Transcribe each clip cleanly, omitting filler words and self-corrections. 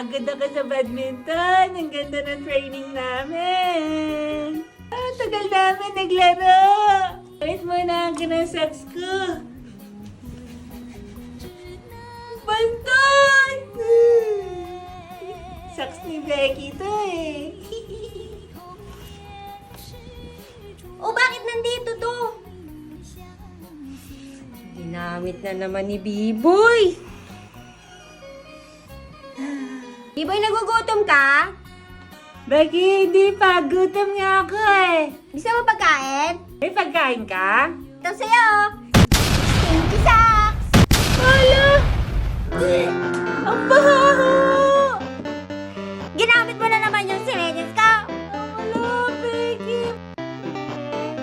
Napagod ako sa badminton. Ang ganda ng training namin. Tagal namin naglaro. Wait muna ako ng socks ko. Banton! Socks ni Becky to eh. O bakit nandito to? Ginamit na naman ni Biboy. Biboy, nagugutom ka? Becky, hindi pa. Gutom nga ako eh. Gusto mo pagkain? May pagkain ka? Ito sa'yo. Stinky socks. Hala! Ang baho! Ginamit mo na naman yung sinenyas ko. Wala, Becky.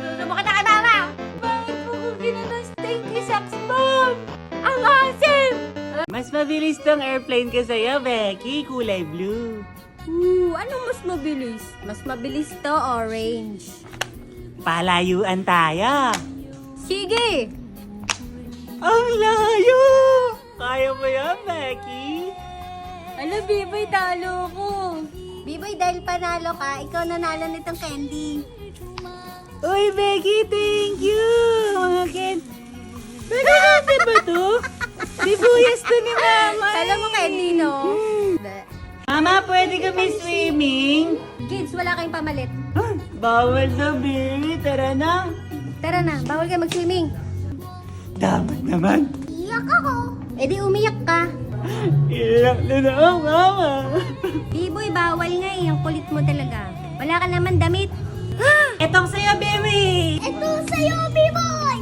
Susubukan na kay mama. Bakit mo ko ginanong stinky socks, Mom? Ang asim! Mas mabilis tong airplane ka sa'yo, Becky. Kulay blue. Anong mas mabilis? Mas mabilis to, orange. Palayuan tayo. Sige. Ang layo! Kaya mo yan, Becky? Alam, Biboy, talo ko. Biboy, dahil panalo ka, ikaw nanalo nitong candy. Uy, Becky, thank you! Mga Becky, kasi ba to? Sibuyas to ni Mama. Alam mo, candy, no? Mama, pwede kami swimming? Kids, wala kayong pamalit. Bawal na, baby. Tara na. Tara na, bawal kayo mag-swimming. Dapat naman. Iyak ako. E di umiyak ka. Iyak na na ako, Mama. Biboy, bawal nga eh. Ang kulit mo talaga. Wala ka naman damit. Etong sa'yo, baby. Ito sa'yo, Biboy!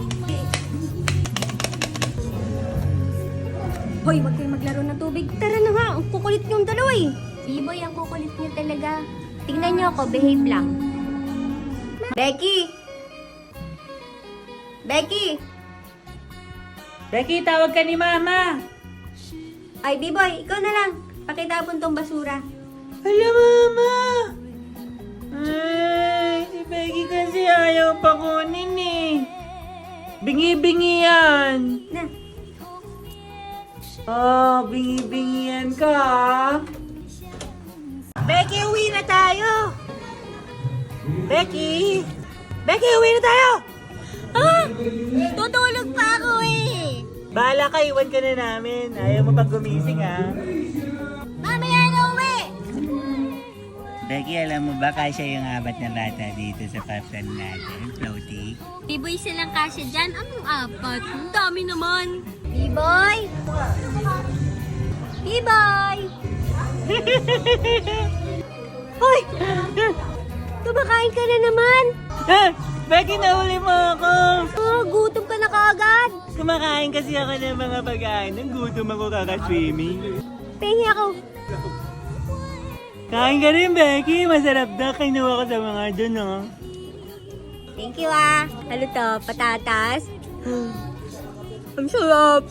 Hoy, wag kayo maglaro ng tubig. Tara na nga, ang kukulit niyong dalawa eh. Biboy, ang kukulit niyo talaga. Tingnan niyo ako, behave lang. Becky! Becky! Becky, tawag ka ni Mama. Ay, Biboy, ikaw na lang. Pakitapon tong basura. Hala, Mama. Ay, si Becky kasi ayaw pa kunin eh. Bingi-bingi yan. Na, Oh, bingi-bingi yan ka ah. Becky, uwi na tayo. Becky! Becky, uwi na tayo! tutulog pa ako eh. Bahala ka, iwan ka na namin. Ayaw mo pag gumising ah. Mamaya na uwi. Becky, alam mo ba kasya yung apat na bata dito sa paplan natin, floating? Biboy, silang kasya dyan. Anong apat? Ang dami naman. Biboy! Biboy! Hoy! Kumakain ka na naman. Becky, nahuli mo ako! Oh, gutom ka na kaagad. Kumakain kasi ako ng mga pagkain. Nang gutom ako kaka-swimming. Pengi ako. Kain ka rin, Becky. Masarap daw. Kinuha ko sa mga dun, oh. Thank you ah. Ano to? Patatas? Ang sarap.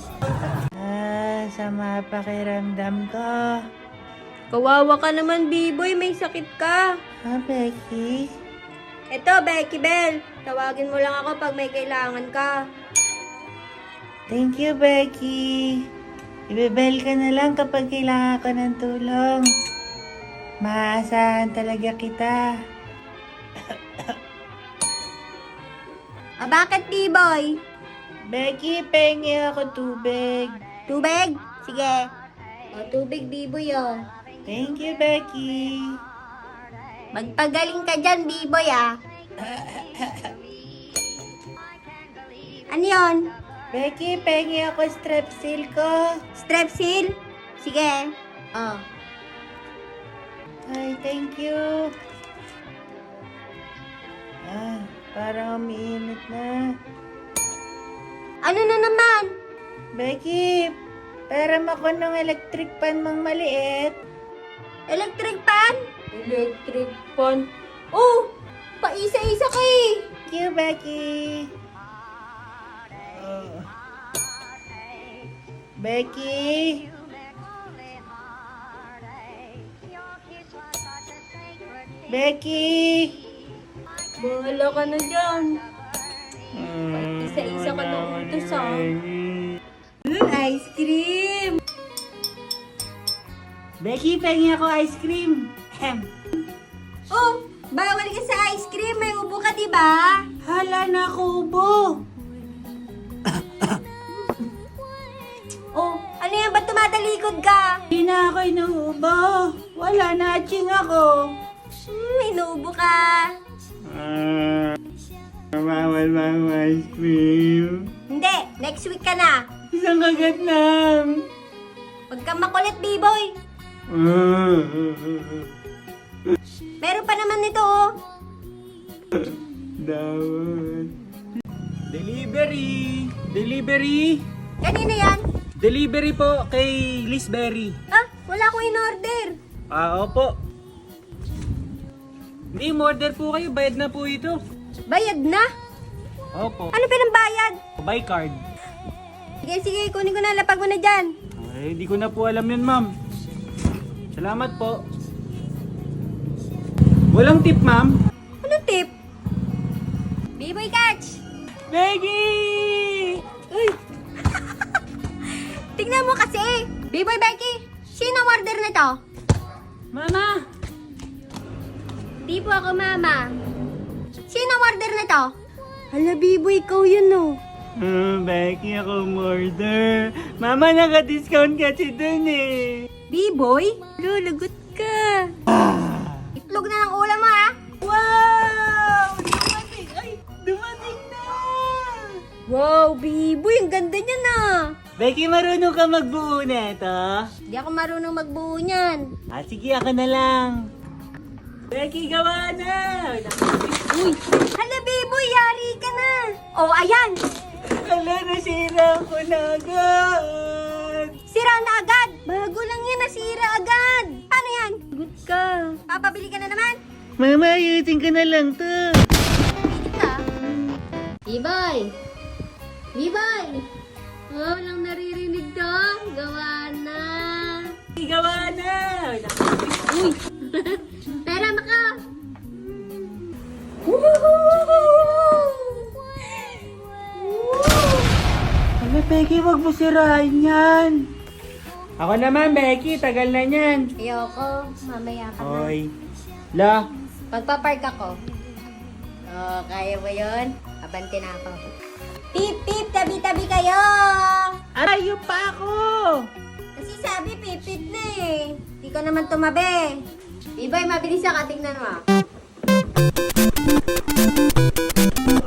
Sama pakiramdam ko. Kawawa ka naman, Biboy. May sakit ka. Becky? Eto, Becky Bell. Tawagin mo lang ako pag may kailangan ka. Thank you, Becky. Ibebel ka na lang kapag kailangan ko ng tulong. Maaasahan talaga kita. Bakit, Biboy? Becky, pengi ako tubig. Tubig? Sige. O, tubig, Biboy, oh. Thank you, Becky. Magpagaling ka dyan, Biboy, ah. Ano yun? Becky, pengi ako strepsil ko. Strepsil? Sige. Oh. Ay, thank you. Parang umiinit na. Ano na naman? Becky, pera ako ng electric pan mang maliit. Electric pan? Electric pan? Oh! Paisa-isa ka eh. Thank you, Becky. Becky? Becky? Bahala ka na dyan. Isa-isa ka na utos, ah. Ice cream! Becky, pengi ako ice cream. Ahem. Oh, bawal ka sa ice cream. May ubo ka, diba? Hala na kubo. Oh, ano yan? Ba't tumatalikod ka? Hindi na ako inuubo. Wala na, aching ako. Inuubo ka. Bawal ba ang ice cream? Hindi, next week ka na. Isang kagat lang. Huwag kang makulit, B-boy. Meron pa naman nito, oh. Dawat. Delivery! Delivery! Kanina yan? Delivery po kay Lisberry. Ah, wala akong in-order. Opo. Hindi, order po kayo. Bayad na po ito. Bayad na? Opo. Ano pinambayad? Buy card. Sige, sige, kunin ko na. Lapag mo na dyan. Ay, di ko na po alam yun, ma'am. Salamat po. Walang tip, ma'am. Anong tip? B-boy catch! Becky! Uy! Tingnan mo kasi. B-boy Becky, sino order nito? Mama! Di po ako, mama. Sino order nito? Hala, B-boy, ikaw yun, no? Becky, ako order. Mama, naka-discount kasi dun eh. B-boy? Lulagot ka. Itlog na ng ulam mo, ha? Wow! Dumating! Ay, dumating na! Wow, B-boy, ang ganda niya na. Becky, marunong ka magbuo na ito? Di ako marunong magbuo niyan. Sige, ako na lang. Becky, gawa na! Uy! Hala, B-boy, yari ka na. Oh, ayan. Hala, nasira ko na agad! Sira na agad. Bago lang yan, nasira agad. Paano yan? Good ka. Papabili ka na naman? Mama, ayusin ko na lang to. Pilit ka. B-boy! B-boy! Oh, walang naririnig to. Gawa na. Gawa na! Uy! Pera maka! Hala, Becky, wag mo sirain yan. Ako naman, Becky, tagal na yan. Ayoko, mamaya ka na. Hoy. La, Pagpapark ako. Oh, kaya mo yun? Abante na ako. Pip, pip, tabi-tabi kayo! ayaw pa ako! Kasi sabi, pipit na eh. Di ka naman tumabi. Ibay, mabilis ka, tignan mo.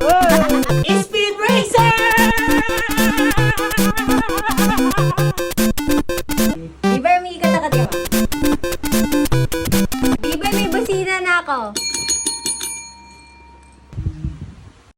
Oh, Speed Racer! Ibay, umiikat ka, di ba? Ibay, may busina na ako.